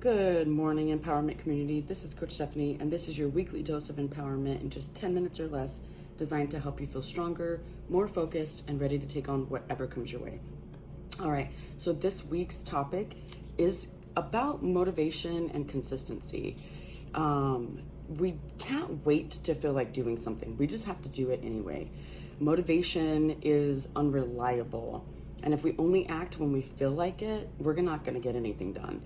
Good morning, empowerment community. This is Coach Stephanie, and this is your weekly dose of empowerment in just 10 minutes or less, designed to help you feel stronger, more focused, and ready to take on whatever comes your way. All right, so this week's topic is about motivation and consistency. We can't wait to feel like doing something. We just have to do it anyway. Motivation is unreliable. And if we only act when we feel like it, we're not going to get anything done.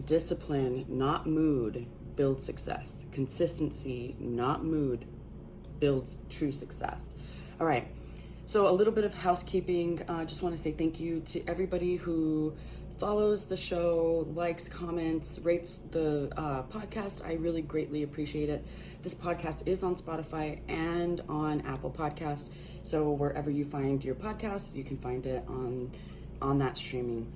Discipline, not mood, builds success. Consistency, not mood, builds true success. All right. So a little bit of housekeeping. I just want to say thank you to everybody who follows the show, likes, comments, rates the podcast. I really greatly appreciate it. This podcast is on Spotify and on Apple Podcasts. So wherever you find your podcasts, you can find it on that streaming.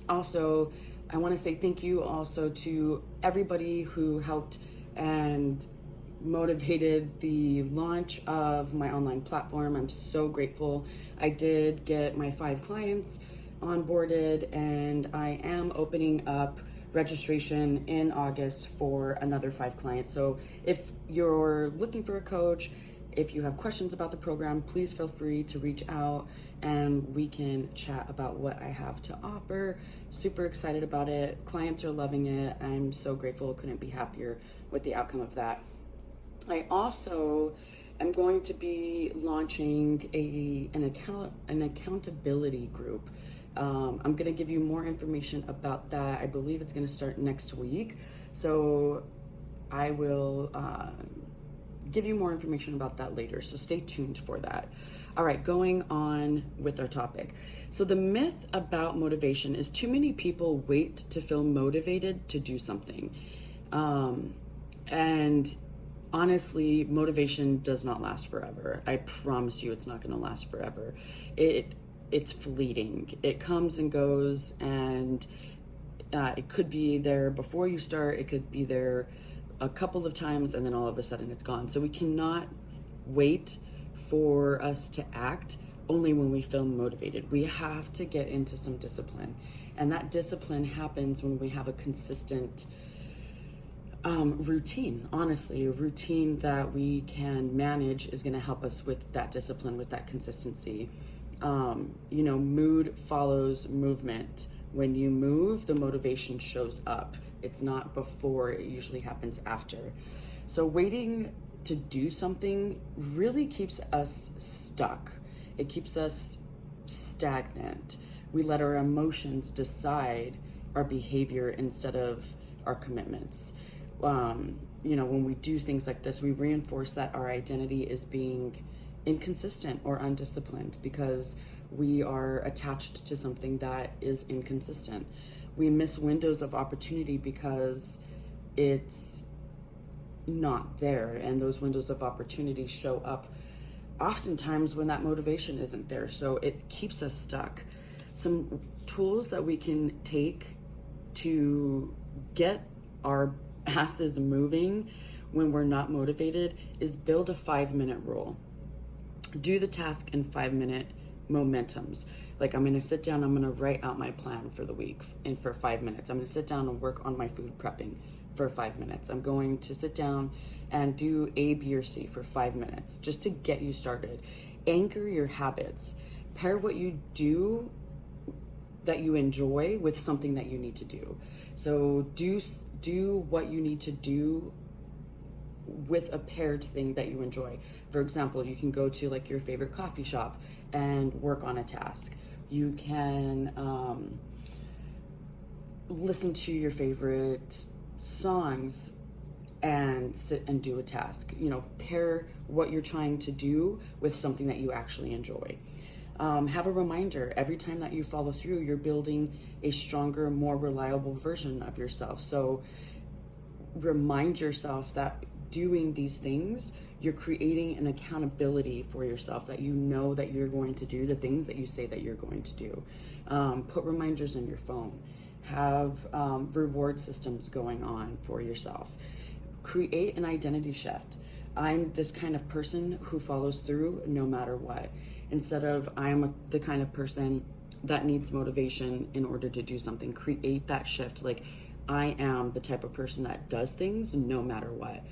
Also, I want to say thank you also to everybody who helped and motivated the launch of my online platform. I'm so grateful. I did get my 5 clients onboarded, and I am opening up registration in August for another 5 clients. So if you're looking for a coach, if you have questions about the program, please feel free to reach out and we can chat about what I have to offer. Super excited about it. Clients are loving it. I'm so grateful. Couldn't be happier with the outcome of that. I also am going to be launching an accountability group. I'm going to give you more information about that. I believe it's going to start next week. So I will give you more information about that later. So stay tuned for that. All right, going on with our topic. So the myth about motivation is too many people wait to feel motivated to do something. And honestly, motivation does not last forever. I promise you it's not going to last forever. It's fleeting. It comes and goes, and it could be there before you start. It could be there a couple of times, and then all of a sudden it's gone. So we cannot wait for us to act only when we feel motivated. We have to get into some discipline, and that discipline happens when we have a consistent routine. Honestly, a routine that we can manage is going to help us with that discipline, with that consistency. Mood follows movement. When you move, the motivation shows up. It's not before, it usually happens after. So waiting to do something really keeps us stuck. It keeps us stagnant. We let our emotions decide our behavior instead of our commitments. When we do things like this, we reinforce that our identity is being inconsistent or undisciplined because we are attached to something that is inconsistent. We miss windows of opportunity because it's not there, and those windows of opportunity show up oftentimes when that motivation isn't there. So it keeps us stuck. Some tools that we can take to get our asses moving when we're not motivated is build a 5-minute rule. Do the task in 5-minute momentums. Like, I'm going to sit down, I'm going to write out my plan for the week and for 5 minutes. I'm going to sit down and work on my food prepping for 5 minutes. I'm going to sit down and do A, B, or C for 5 minutes just to get you started. Anchor your habits. Pair what you do that you enjoy with something that you need to do. So do what you need to do with a paired thing that you enjoy. For example, you can go to like your favorite coffee shop and work on a task. You can listen to your favorite songs and sit and do a task. Pair what you're trying to do with something that you actually enjoy. Have a reminder every time that you follow through. You're building a stronger, more reliable version of yourself. So remind yourself that doing these things, you're creating an accountability for yourself, that you know that you're going to do the things that you say that you're going to do. Put reminders on your phone. Have reward systems going on for yourself. Create an identity shift. I'm this kind of person who follows through no matter what. Instead of the kind of person that needs motivation in order to do something. Create that shift. Like, I am the type of person that does things no matter what.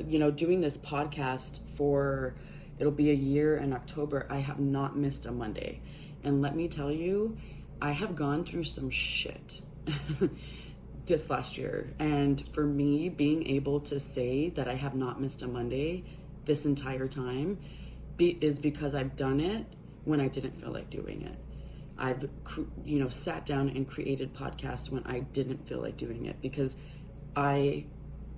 You know, doing this podcast for, it'll be a year in October, I have not missed a Monday. And let me tell you, I have gone through some shit this last year. And for me, being able to say that I have not missed a Monday this entire time is because I've done it when I didn't feel like doing it. I've, sat down and created podcasts when I didn't feel like doing it, because I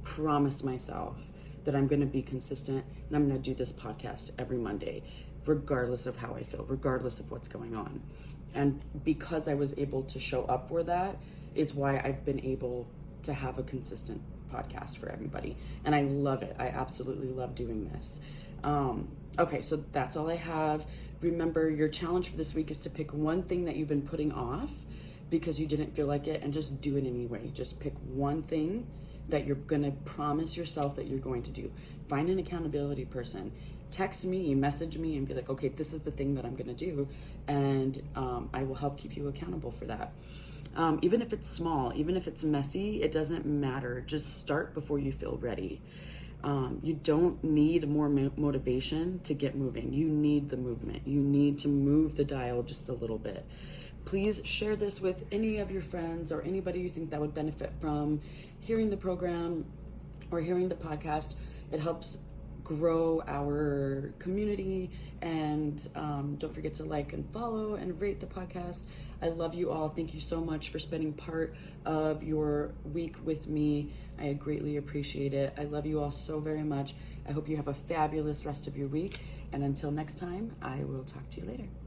promised myself that I'm going to be consistent and I'm going to do this podcast every Monday, regardless of how I feel, regardless of what's going on. And because I was able to show up for that is why I've been able to have a consistent podcast for everybody. And I love it. I absolutely love doing this. Okay, so that's all I have. Remember, your challenge for this week is to pick one thing that you've been putting off because you didn't feel like it, and just do it anyway. Just pick one thing that you're going to promise yourself that you're going to do. Find an accountability person. Text me, message me, and be like, okay, this is the thing that I'm going to do, and I will help keep you accountable for that. Even if it's small, even if it's messy, it doesn't matter. Just start before you feel ready. You don't need more motivation to get moving. You need the movement. You need to move the dial just a little bit. Please share this with any of your friends or anybody you think that would benefit from hearing the program or hearing the podcast. It helps grow our community, and don't forget to like and follow and rate the podcast. I love you all. Thank you so much for spending part of your week with me. I greatly appreciate it. I love you all so very much. I hope you have a fabulous rest of your week, and until next time, I will talk to you later.